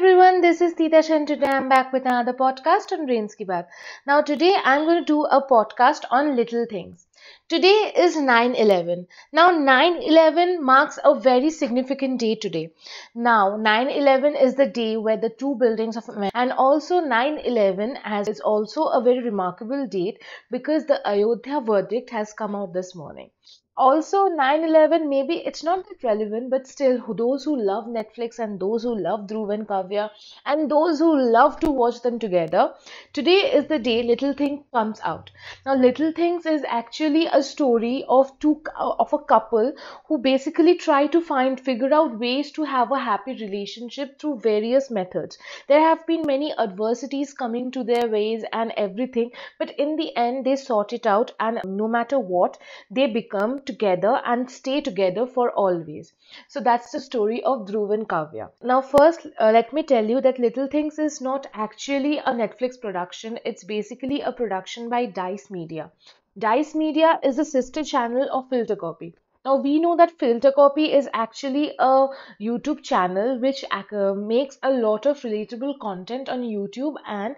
everyone, this is Tita and today I'm back with another podcast on Rains Ki Baat. Now today I'm going to do a podcast on little things. Today is 9/11. Now 9/11 marks a very significant day today. Now 9/11 is the day where the two buildings of America and also 9/11 is also a very remarkable date because the Ayodhya verdict has come out this morning. Also 9/11, maybe it's not that relevant, but still those who love Netflix and those who love Dhruv and Kavya and those who love to watch them together, today is the day Little Things comes out. Now Little Things is actually a story of a couple who basically try to figure out ways to have a happy relationship through various methods. There have been many adversities coming to their ways and everything, but in the end they sort it out, and no matter what, they become together and stay together for always. So that's the story of Dhruv and Kavya. Now first, let me tell you that Little Things is not actually a Netflix production. It's basically a production by Dice Media. Dice Media is a sister channel of Filter Copy. Now we know that Filter Copy is actually a YouTube channel which makes a lot of relatable content on YouTube and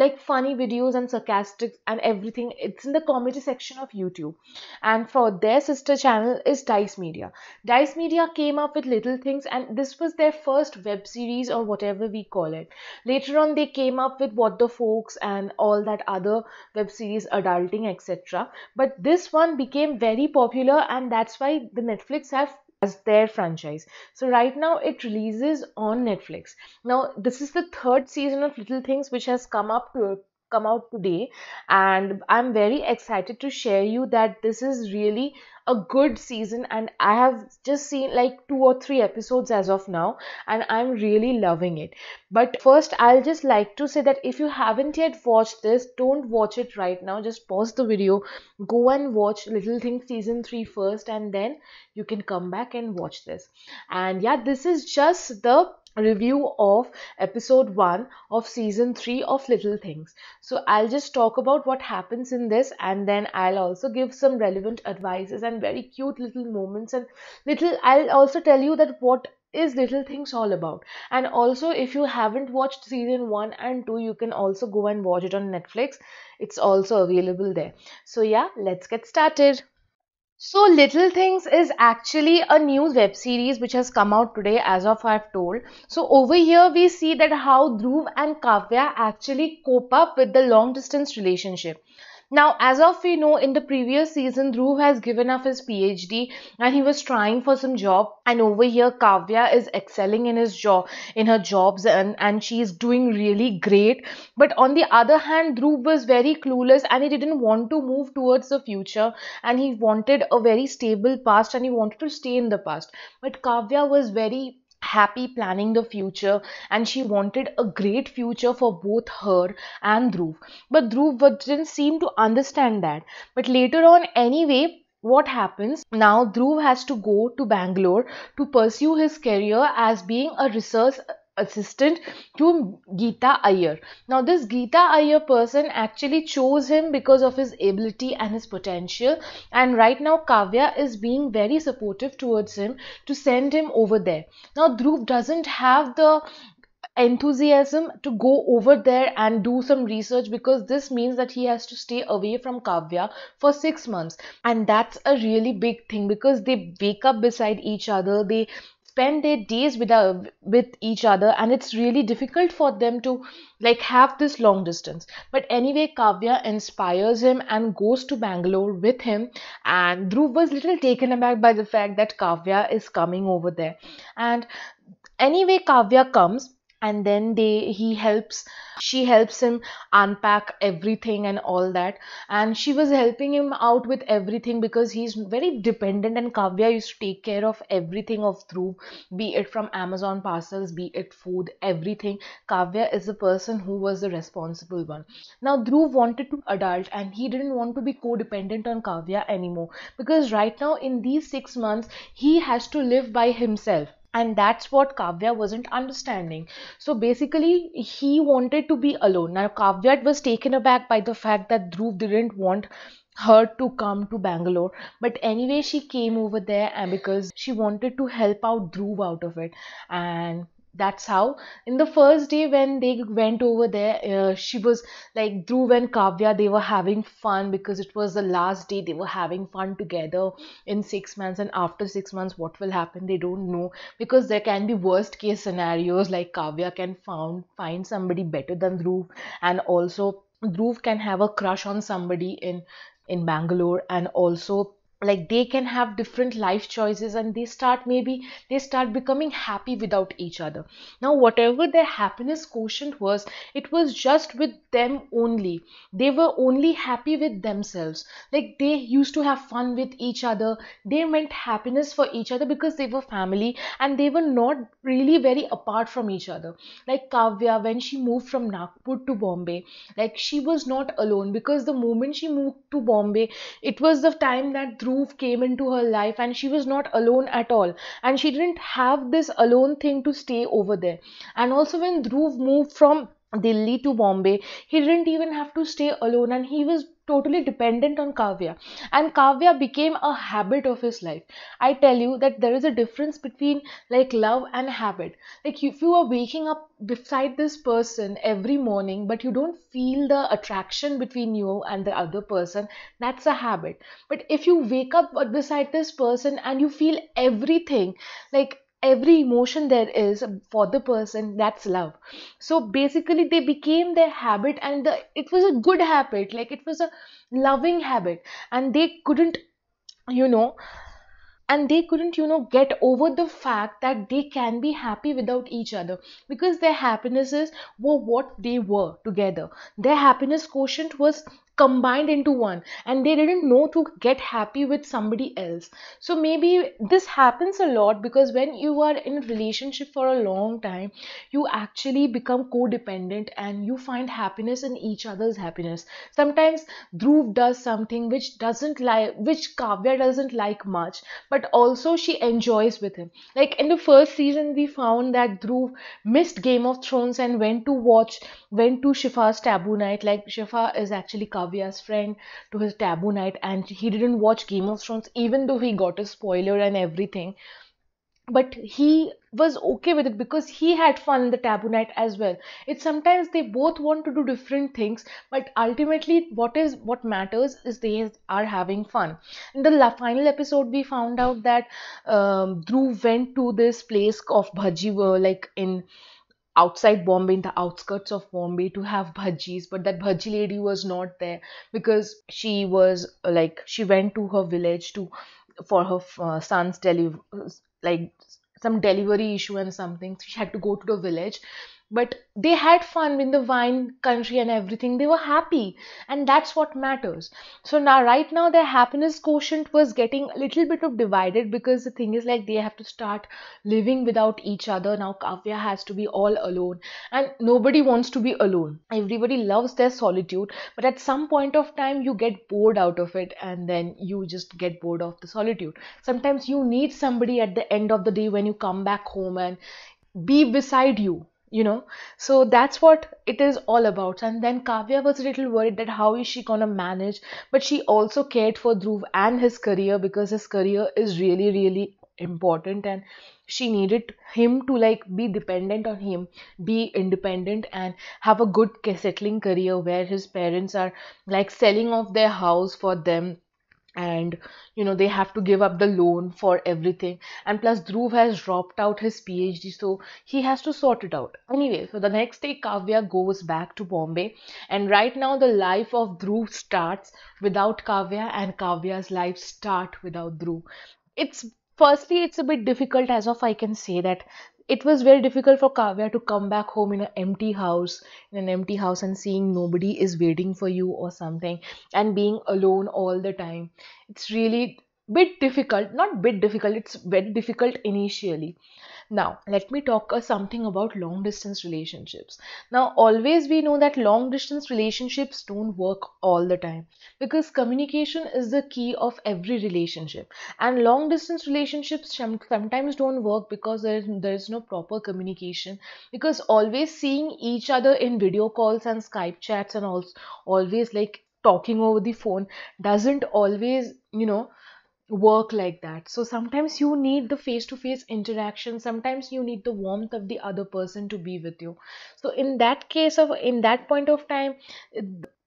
like funny videos and sarcastic and everything. It's in the comedy section of YouTube. And for their sister channel is Dice Media. Dice Media came up with Little Things, and this was their first web series or whatever we call it. Later on they came up with What the Folks and all that other web series, adulting, etc. But this one became very popular, and that's why the Netflix have as their franchise. So right now it releases on Netflix. Now this is the third season of Little Things which has come out today, and I'm very excited to share you that this is really a good season, and I have just seen like 2 or 3 episodes as of now, and I'm really loving it. But first I'll just like to say that if you haven't yet watched this, don't watch it right now. Just pause the video, go and watch Little Things season 3 first, and then you can come back and watch this. And yeah, this is just the review of episode 1 of season 3 of Little Things. So I'll just talk about what happens in this, and then I'll also give some relevant advices and very cute little moments, and I'll also tell you that what is Little Things all about. And also, if you haven't watched season 1 and 2, you can also go and watch it on Netflix. It's also available there. So yeah, let's get started. So Little Things is actually a new web series which has come out today, as of I've told. So over here we see that how Dhruv and Kavya actually cope up with the long distance relationship. Now, as of we know, in the previous season, Dhruv has given up his PhD and he was trying for some job. And over here, Kavya is excelling in her jobs, and she's doing really great. But on the other hand, Dhruv was very clueless and he didn't want to move towards the future, and he wanted a very stable past and he wanted to stay in the past. But Kavya was very happy planning the future, and she wanted a great future for both her and Dhruv. But Dhruv didn't seem to understand that. But later on, anyway, what happens now, Dhruv has to go to Bangalore to pursue his career as being a research assistant to Geeta Iyer. Now this Geeta Iyer person actually chose him because of his ability and his potential, and right now Kavya is being very supportive towards him to send him over there. Now Dhruv doesn't have the enthusiasm to go over there and do some research, because this means that he has to stay away from Kavya for 6 months, and that's a really big thing because they wake up beside each other, they spend their days with each other, and it's really difficult for them to like have this long distance. But anyway, Kavya inspires him and goes to Bangalore with him, and Dhruv was little taken aback by the fact that Kavya is coming over there. And anyway, Kavya comes, and then she helps him unpack everything and all that, and she was helping him out with everything because he's very dependent, and Kavya used to take care of everything of Dhruv, be it from Amazon parcels, be it food, everything. Kavya is the person who was the responsible one. Now Dhruv wanted to adult, and he didn't want to be codependent on Kavya anymore, because right now in these 6 months he has to live by himself. And that's what Kavya wasn't understanding. So basically, he wanted to be alone. Now, Kavya was taken aback by the fact that Dhruv didn't want her to come to Bangalore. But anyway, she came over there, and because she wanted to help out Dhruv out of it. And that's how in the first day when they went over there, she was like Dhruv and Kavya, they were having fun because it was the last day, they were having fun together in 6 months, and after 6 months what will happen they don't know, because there can be worst case scenarios, like Kavya can find somebody better than Dhruv, and also Dhruv can have a crush on somebody in Bangalore, and also like they can have different life choices, and they start becoming happy without each other. Now whatever their happiness quotient was, it was just with them only. They were only happy with themselves. Like they used to have fun with each other, they meant happiness for each other because they were family, and they were not really very apart from each other. Like Kavya, when she moved from Nagpur to Bombay, like she was not alone, because the moment she moved to Bombay, it was the time that Dhruv came into her life, and she was not alone at all. And she didn't have this alone thing to stay over there. And also, when Dhruv moved from Delhi to Bombay, he didn't even have to stay alone, and he was totally dependent on Kavya. And Kavya became a habit of his life. I tell you that there is a difference between like love and habit. Like if you are waking up beside this person every morning, but you don't feel the attraction between you and the other person, that's a habit. But if you wake up beside this person and you feel everything, like every emotion there is for the person, that's love. So basically they became their habit, and it was a good habit, like it was a loving habit. And they couldn't, you know, get over the fact that they can be happy without each other, because their happinesses were what they were together. Their happiness quotient was combined into one, and they didn't know to get happy with somebody else. So maybe this happens a lot, because when you are in a relationship for a long time, you actually become codependent, and you find happiness in each other's happiness. Sometimes Dhruv does something which Kavya doesn't like much, but also she enjoys with him. Like in the first season, we found that Dhruv missed Game of Thrones and went to Shifa's taboo night. Like Shifa is actually Kavya's friend, to his taboo night, and he didn't watch Game of Thrones even though he got a spoiler and everything. But he was okay with it because he had fun in the taboo night as well. It's sometimes they both want to do different things, but ultimately what matters is they are having fun. In the final episode, we found out that Dhruv went to this place of bhaji, like in outside Bombay, in the outskirts of Bombay, to have bhajis, but that bhaji lady was not there, because she was she went to her village to for her son's like some delivery issue and something. So she had to go to the village. But they had fun in the wine country and everything. They were happy, and that's what matters. So now, right now, their happiness quotient was getting a little bit of divided, because the thing is like they have to start living without each other. Now Kavya has to be all alone, and nobody wants to be alone. Everybody loves their solitude, but at some point of time you get bored out of it, and then you just get bored of the solitude. Sometimes you need somebody at the end of the day when you come back home and be beside you. So that's what it is all about. And then Kavya was a little worried that how is she gonna manage, but she also cared for Dhruv and his career, because his career is really really important, and she needed him to like be dependent on him, be independent, and have a good settling career, where his parents are like selling off their house for them, and they have to give up the loan for everything. And plus Dhruv has dropped out his PhD, so he has to sort it out anyway. So the next day Kavya goes back to Bombay, and right now the life of Dhruv starts without Kavya, and Kavya's life start without Dhruv. It's Firstly, it's a bit difficult, as of I can say that it was very difficult for Kavya to come back home in an empty house, and seeing nobody is waiting for you or something, and being alone all the time. It's really bit difficult, not bit difficult, it's very difficult initially. Now, let me talk something about long distance relationships. Now, always we know that long distance relationships don't work all the time, because communication is the key of every relationship. And long distance relationships sometimes don't work because there is no proper communication, because always seeing each other in video calls and Skype chats and always like talking over the phone doesn't always work like that. So sometimes you need the face to face interaction, sometimes you need the warmth of the other person to be with you. So in that case of, in that point of time,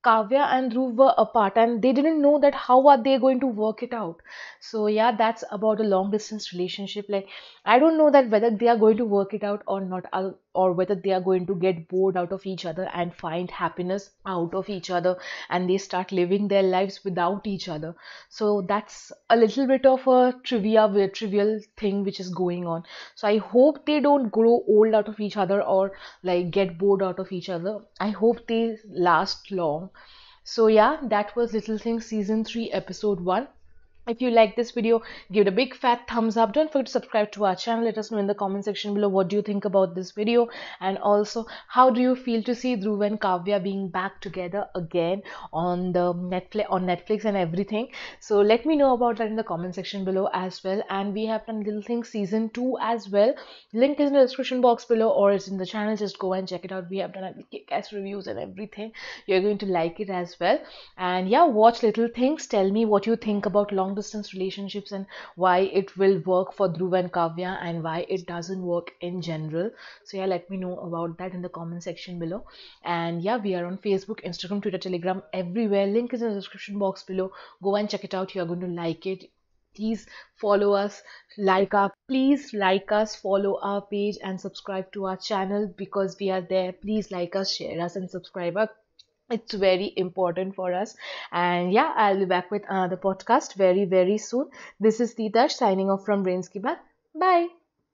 Kavya and Dhruv were apart and they didn't know that how are they going to work it out. So yeah, that's about a long distance relationship. Like, I don't know that whether they are going to work it out or not, or whether they are going to get bored out of each other and find happiness out of each other, and they start living their lives without each other. So that's a little bit of a trivial thing which is going on. So I hope they don't grow old out of each other or like get bored out of each other. I hope they last long. So yeah, that was Little Things season 3 episode 1. If you like this video, give it a big fat thumbs up. Don't forget to subscribe to our channel. Let us know in the comment section below what do you think about this video, and also how do you feel to see Dhruv and Kavya being back together again on the Netflix and everything. So let me know about that in the comment section below as well. And we have done Little Things season 2 as well. Link is in the description box below or it's in the channel. Just go and check it out. We have done kick-ass reviews and everything. You're going to like it as well. And yeah, watch Little Things. Tell me what you think about long distance relationships and why it will work for Dhruv and Kavya and why it doesn't work in general. So yeah, let me know about that in the comment section below. And yeah, we are on Facebook, Instagram, Twitter, Telegram, everywhere. Link is in the description box below. Go and check it out. You're going to like it. Please follow us, please like us, follow our page and subscribe to our channel because we are there. Please like us, share us and subscribe us. It's very important for us. And yeah, I'll be back with another podcast very, very soon. This is Titash signing off from Brains Ki Baat. Bye.